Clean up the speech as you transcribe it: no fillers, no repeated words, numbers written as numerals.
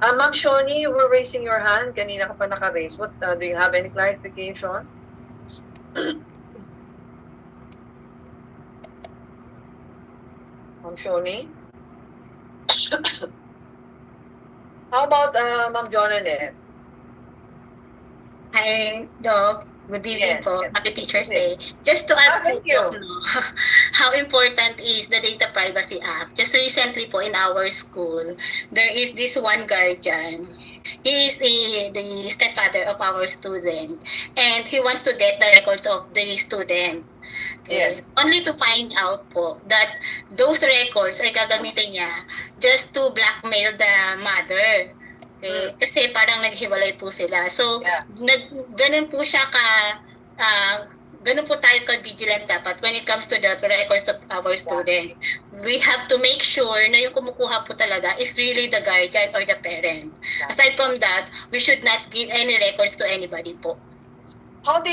Ma'am Shoni, you were raising your hand. Kanina ka pa naka-raise. What, do you have any clarification? Ma'am Shoni? How about Ma'am Jonelle? Hi, Doc. Good evening Yes, po. yes. Happy Teacher's Good Day. Just to add po, thank you. Doc, no, how important is the Data Privacy Act. Just recently po in our school, there is this one guardian. He is the stepfather of our student, and he wants to get the records of the student. Okay. Yes. Only to find out po that those records ay gagamitin niya just to blackmail the mother. Okay? Kasi parang naghiwalay po sila. So, Yeah. ganun po siya ganun po tayo ka-vigilant dapat when it comes to the records of our students. We have to make sure na yung kumukuha po talaga is really the guardian or the parent. Aside from that, we should not give any records to anybody po. How did